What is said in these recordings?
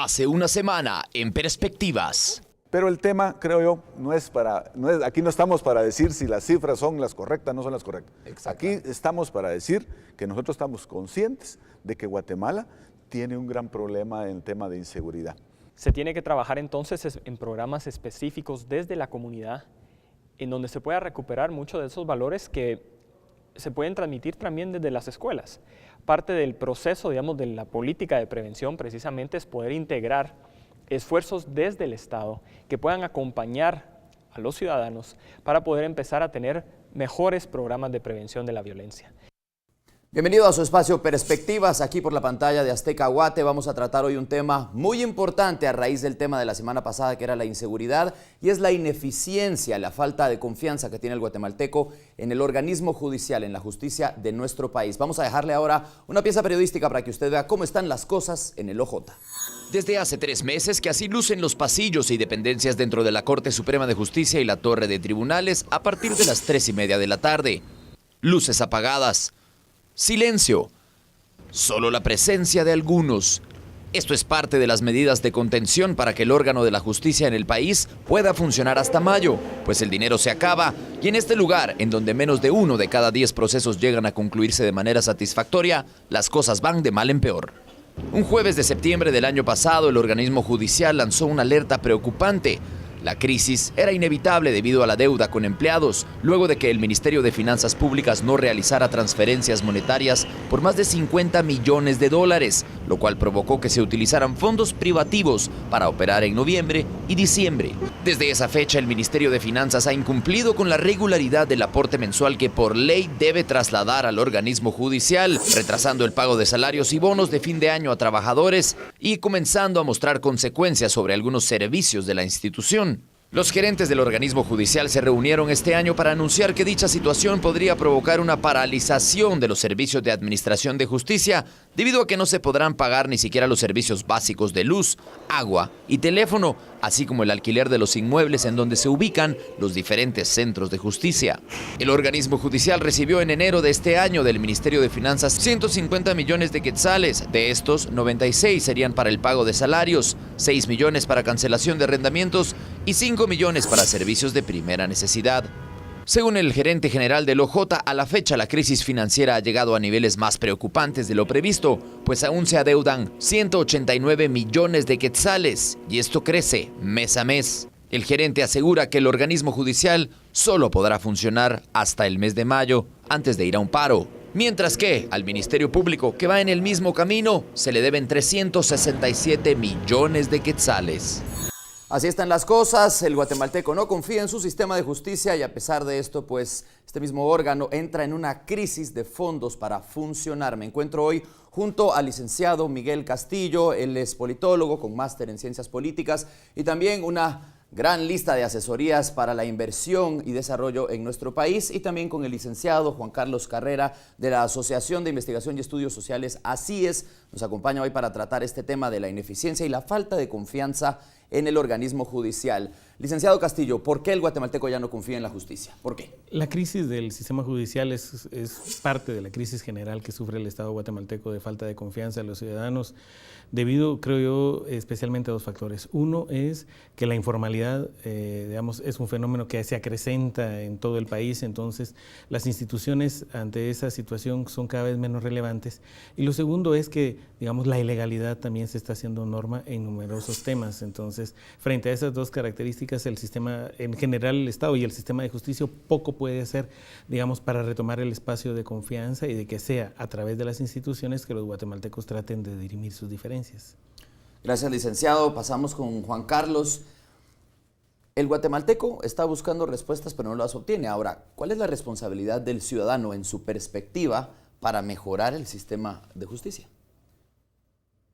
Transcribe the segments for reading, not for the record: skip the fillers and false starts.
Hace una semana en Perspectivas. Pero el tema, creo yo, aquí no estamos para decir si las cifras son las correctas o no son las correctas. Aquí estamos para decir que nosotros estamos conscientes de que Guatemala tiene un gran problema en el tema de inseguridad. Se tiene que trabajar entonces en programas específicos desde la comunidad, en donde se pueda recuperar muchos de esos valores que se pueden transmitir también desde las escuelas. Parte del proceso, digamos, de la política de prevención precisamente es poder integrar esfuerzos desde el Estado que puedan acompañar a los ciudadanos para poder empezar a tener mejores programas de prevención de la violencia. Bienvenido a su espacio Perspectivas, aquí por la pantalla de Azteca Guate. Vamos a tratar hoy un tema muy importante a raíz del tema de la semana pasada, que era la inseguridad, y es la ineficiencia, la falta de confianza que tiene el guatemalteco en el organismo judicial, en la justicia de nuestro país. Vamos a dejarle ahora una pieza periodística para que usted vea cómo están las cosas en el OJ. Desde hace 3 meses que así lucen los pasillos y dependencias dentro de la Corte Suprema de Justicia y la Torre de Tribunales a partir de las 3:30 de la tarde. Luces apagadas. Silencio. Solo la presencia de algunos. Esto es parte de las medidas de contención para que el órgano de la justicia en el país pueda funcionar hasta mayo, pues el dinero se acaba y en este lugar, en donde menos de 1 de cada 10 procesos llegan a concluirse de manera satisfactoria, las cosas van de mal en peor. Un jueves de septiembre del año pasado, el organismo judicial lanzó una alerta preocupante. La crisis era inevitable debido a la deuda con empleados, luego de que el Ministerio de Finanzas Públicas no realizara transferencias monetarias por más de $50 millones, lo cual provocó que se utilizaran fondos privativos para operar en noviembre y diciembre. Desde esa fecha, el Ministerio de Finanzas ha incumplido con la regularidad del aporte mensual que por ley debe trasladar al organismo judicial, retrasando el pago de salarios y bonos de fin de año a trabajadores y comenzando a mostrar consecuencias sobre algunos servicios de la institución. Los gerentes del organismo judicial se reunieron este año para anunciar que dicha situación podría provocar una paralización de los servicios de administración de justicia, debido a que no se podrán pagar ni siquiera los servicios básicos de luz, agua y teléfono, así como el alquiler de los inmuebles en donde se ubican los diferentes centros de justicia. El organismo judicial recibió en enero de este año del Ministerio de Finanzas 150 millones de quetzales. De estos, 96 serían para el pago de salarios, 6 millones para cancelación de arrendamientos y 5 millones para servicios de primera necesidad. Según el gerente general del OJ, a la fecha la crisis financiera ha llegado a niveles más preocupantes de lo previsto, pues aún se adeudan 189 millones de quetzales y esto crece mes a mes. El gerente asegura que el organismo judicial solo podrá funcionar hasta el mes de mayo, antes de ir a un paro. Mientras que al Ministerio Público, que va en el mismo camino, se le deben 367 millones de quetzales. Así están las cosas, el guatemalteco no confía en su sistema de justicia y a pesar de esto, pues este mismo órgano entra en una crisis de fondos para funcionar. Me encuentro hoy junto al licenciado Miguel Castillo, él es politólogo con máster en ciencias políticas y también una gran lista de asesorías para la inversión y desarrollo en nuestro país, y también con el licenciado Juan Carlos Carrera de la Asociación de Investigación y Estudios Sociales ASIES. Nos acompaña hoy para tratar este tema de la ineficiencia y la falta de confianza en el organismo judicial. Licenciado Castillo, ¿por qué el guatemalteco ya no confía en la justicia? ¿Por qué? La crisis del sistema judicial es parte de la crisis general que sufre el Estado guatemalteco de falta de confianza de los ciudadanos, debido, creo yo, especialmente a 2 factores. Uno es que la informalidad, digamos, es un fenómeno que se acrecenta en todo el país, entonces las instituciones ante esa situación son cada vez menos relevantes. Y lo segundo es que, digamos, la ilegalidad también se está haciendo norma en numerosos temas. Entonces, frente a esas 2 características, el sistema, en general el Estado y el sistema de justicia, poco puede hacer, digamos, para retomar el espacio de confianza y de que sea a través de las instituciones que los guatemaltecos traten de dirimir sus diferencias. Gracias, licenciado. Pasamos con Juan Carlos. El guatemalteco está buscando respuestas, pero no las obtiene. Ahora, ¿cuál es la responsabilidad del ciudadano en su perspectiva para mejorar el sistema de justicia?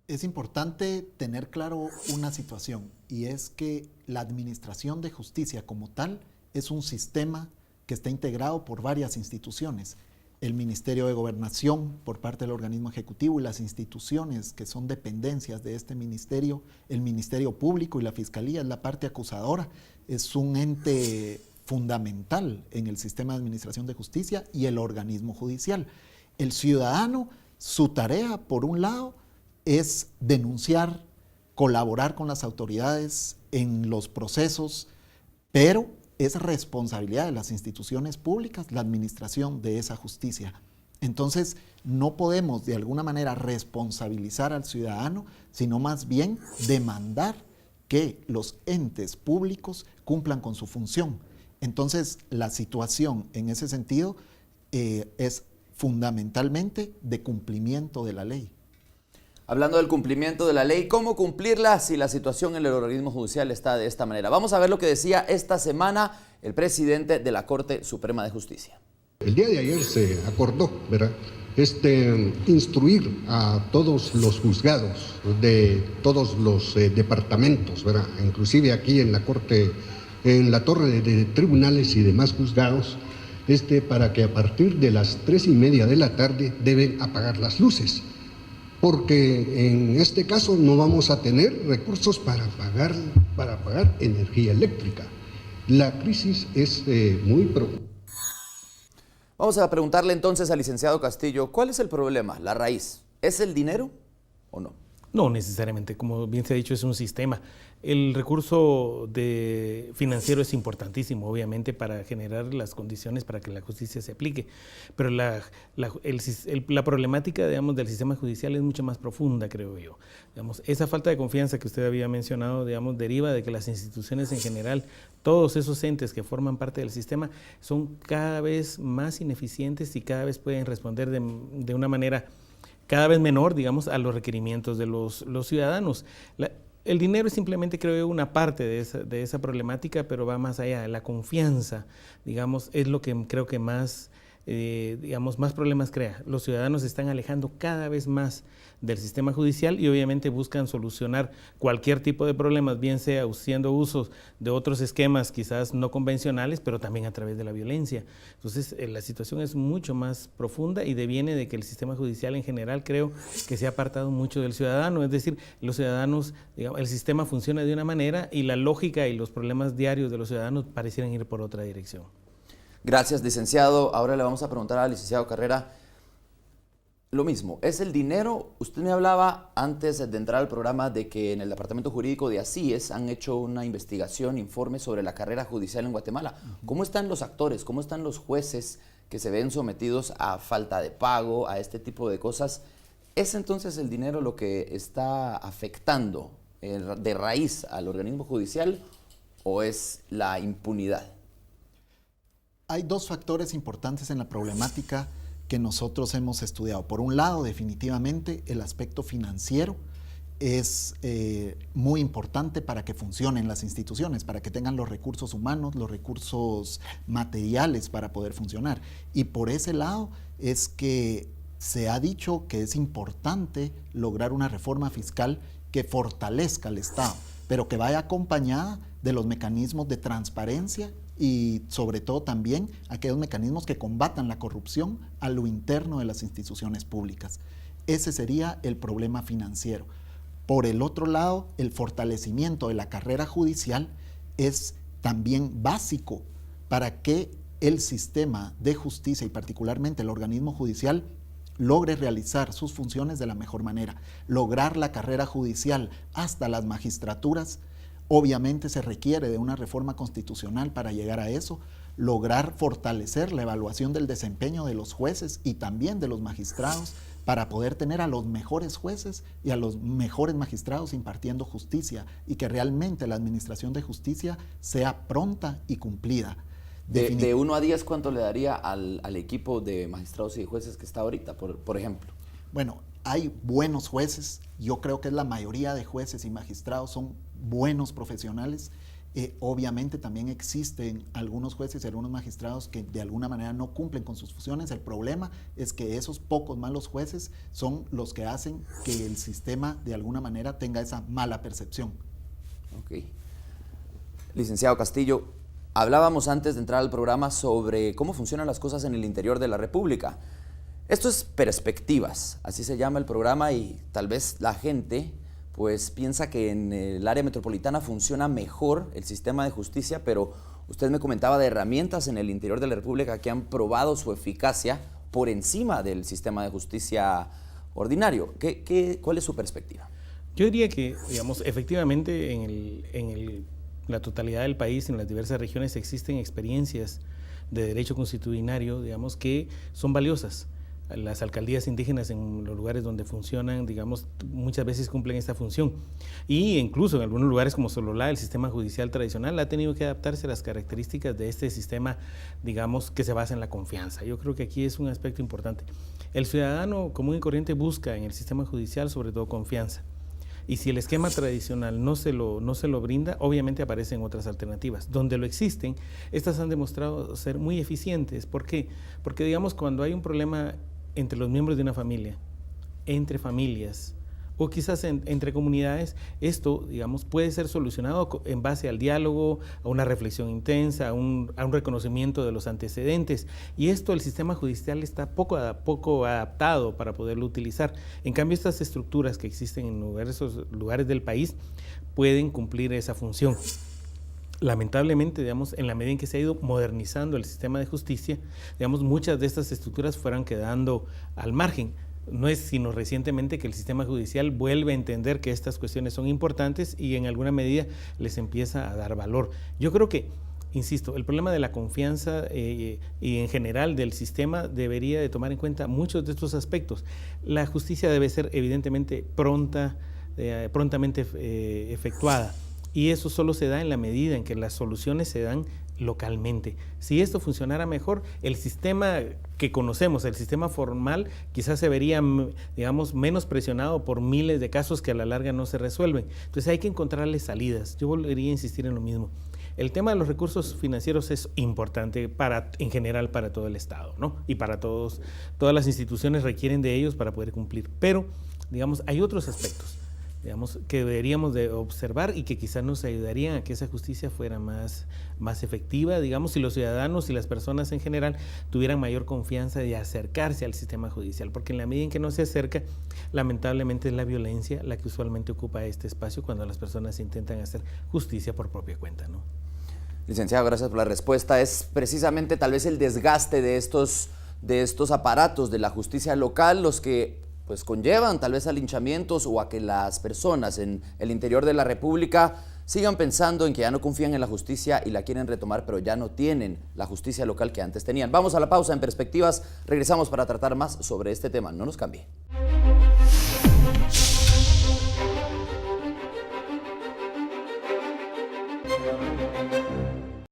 Es importante tener claro una situación, y es que la administración de justicia como tal es un sistema que está integrado por varias instituciones. El Ministerio de Gobernación por parte del organismo ejecutivo y las instituciones que son dependencias de este ministerio, el Ministerio Público y la Fiscalía es la parte acusadora, es un ente fundamental en el sistema de administración de justicia, y el organismo judicial. El ciudadano, su tarea, por un lado, es denunciar colaborar con las autoridades en los procesos, pero es responsabilidad de las instituciones públicas la administración de esa justicia. Entonces, no podemos de alguna manera responsabilizar al ciudadano, sino más bien demandar que los entes públicos cumplan con su función. Entonces, la situación en ese sentido es fundamentalmente de cumplimiento de la ley. Hablando del cumplimiento de la ley, ¿cómo cumplirla si la situación en el organismo judicial está de esta manera? Vamos a ver lo que decía esta semana el presidente de la Corte Suprema de Justicia. El día de ayer se acordó, ¿verdad?, instruir a todos los juzgados de todos los departamentos, ¿verdad?, inclusive aquí en la Corte, en la torre de tribunales y demás juzgados, para que a partir de las 3:30 de la tarde deben apagar las luces, porque en este caso no vamos a tener recursos para pagar energía eléctrica. La crisis es muy preocupante. Vamos a preguntarle entonces al licenciado Castillo, ¿cuál es el problema, la raíz? ¿Es el dinero o no? No necesariamente, como bien se ha dicho, es un sistema. El recurso financiero es importantísimo, obviamente, para generar las condiciones para que la justicia se aplique, pero la problemática, digamos, del sistema judicial es mucho más profunda, creo yo. Digamos, esa falta de confianza que usted había mencionado, digamos, deriva de que las instituciones en general, todos esos entes que forman parte del sistema, son cada vez más ineficientes y cada vez pueden responder de una manera cada vez menor, digamos, a los requerimientos de los ciudadanos. El dinero es simplemente, creo yo, una parte de esa problemática, pero va más allá. La confianza, digamos, es lo que creo que más, más problemas crea. Los ciudadanos se están alejando cada vez más del sistema judicial y obviamente buscan solucionar cualquier tipo de problemas, bien sea haciendo usos de otros esquemas quizás no convencionales, pero también a través de la violencia. Entonces, la situación es mucho más profunda y deviene de que el sistema judicial en general creo que se ha apartado mucho del ciudadano, es decir, los ciudadanos, digamos, el sistema funciona de una manera y la lógica y los problemas diarios de los ciudadanos parecieran ir por otra dirección. Gracias, licenciado. Ahora le vamos a preguntar al licenciado Carrera lo mismo. ¿Es el dinero? Usted me hablaba antes de entrar al programa de que en el Departamento Jurídico de ACIES han hecho una investigación, informe sobre la carrera judicial en Guatemala. ¿Cómo están los actores? ¿Cómo están los jueces que se ven sometidos a falta de pago, a este tipo de cosas? ¿Es entonces el dinero lo que está afectando de raíz al organismo judicial o es la impunidad? Hay dos factores importantes en la problemática que nosotros hemos estudiado. Por un lado, definitivamente, el aspecto financiero es muy importante para que funcionen las instituciones, para que tengan los recursos humanos, los recursos materiales para poder funcionar. Y por ese lado es que se ha dicho que es importante lograr una reforma fiscal que fortalezca al Estado, pero que vaya acompañada de los mecanismos de transparencia y sobre todo también aquellos mecanismos que combatan la corrupción a lo interno de las instituciones públicas. Ese sería el problema financiero. Por el otro lado, el fortalecimiento de la carrera judicial es también básico para que el sistema de justicia y particularmente el organismo judicial logre realizar sus funciones de la mejor manera. Lograr la carrera judicial hasta las magistraturas. Obviamente se requiere de una reforma constitucional para llegar a eso, lograr fortalecer la evaluación del desempeño de los jueces y también de los magistrados para poder tener a los mejores jueces y a los mejores magistrados impartiendo justicia y que realmente la administración de justicia sea pronta y cumplida. De 1 a 10, ¿cuánto le daría al equipo de magistrados y de jueces que está ahorita, por ejemplo? Bueno, hay buenos jueces, yo creo que la mayoría de jueces y magistrados son buenos profesionales. Obviamente también existen algunos jueces y algunos magistrados que de alguna manera no cumplen con sus funciones. El problema es que esos pocos malos jueces son los que hacen que el sistema de alguna manera tenga esa mala percepción. Ok. Licenciado Castillo, hablábamos antes de entrar al programa sobre cómo funcionan las cosas en el interior de la República. Esto es Perspectivas, así se llama el programa y tal vez la gente pues piensa que en el área metropolitana funciona mejor el sistema de justicia, pero usted me comentaba de herramientas en el interior de la República que han probado su eficacia por encima del sistema de justicia ordinario. ¿Cuál es su perspectiva? Yo diría que, digamos, efectivamente la totalidad del país, en las diversas regiones, existen experiencias de derecho constitucionario, digamos, que son valiosas. Las alcaldías indígenas en los lugares donde funcionan, digamos, muchas veces cumplen esta función. Y incluso en algunos lugares como Sololá, el sistema judicial tradicional ha tenido que adaptarse a las características de este sistema, digamos, que se basa en la confianza. Yo creo que aquí es un aspecto importante. El ciudadano común y corriente busca en el sistema judicial sobre todo confianza. Y si el esquema tradicional no se lo brinda, obviamente aparecen otras alternativas. Donde lo existen, estas han demostrado ser muy eficientes. ¿Por qué? Porque, digamos, cuando hay un problema entre los miembros de una familia, entre familias, o quizás entre comunidades, esto, digamos, puede ser solucionado en base al diálogo, a una reflexión intensa, a un reconocimiento de los antecedentes. Y esto el sistema judicial está poco adaptado para poderlo utilizar. En cambio, estas estructuras que existen en diversos lugares del país pueden cumplir esa función. Lamentablemente, digamos, en la medida en que se ha ido modernizando el sistema de justicia, digamos, muchas de estas estructuras fueron quedando al margen. No es sino recientemente que el sistema judicial vuelve a entender que estas cuestiones son importantes y en alguna medida les empieza a dar valor. Yo creo que, insisto, el problema de la confianza y en general del sistema debería de tomar en cuenta muchos de estos aspectos. La justicia debe ser evidentemente prontamente efectuada. Y eso solo se da en la medida en que las soluciones se dan localmente. Si esto funcionara mejor, el sistema que conocemos, el sistema formal, quizás se vería, digamos, menos presionado por miles de casos que a la larga no se resuelven. Entonces hay que encontrarle salidas. Yo volvería a insistir en lo mismo. El tema de los recursos financieros es importante en general para todo el Estado, ¿no? Y para todas las instituciones requieren de ellos para poder cumplir. Pero, digamos, hay otros aspectos, digamos, que deberíamos de observar y que quizás nos ayudarían a que esa justicia fuera más efectiva, digamos, si los ciudadanos y las personas en general tuvieran mayor confianza de acercarse al sistema judicial, porque en la medida en que no se acerca, lamentablemente es la violencia la que usualmente ocupa este espacio cuando las personas intentan hacer justicia por propia cuenta, ¿no? Licenciado, gracias por la respuesta. Es precisamente tal vez el desgaste de estos aparatos de la justicia local los que pues conllevan tal vez a linchamientos o a que las personas en el interior de la República sigan pensando en que ya no confían en la justicia y la quieren retomar, pero ya no tienen la justicia local que antes tenían. Vamos a la pausa en Perspectivas, regresamos para tratar más sobre este tema. No nos cambie.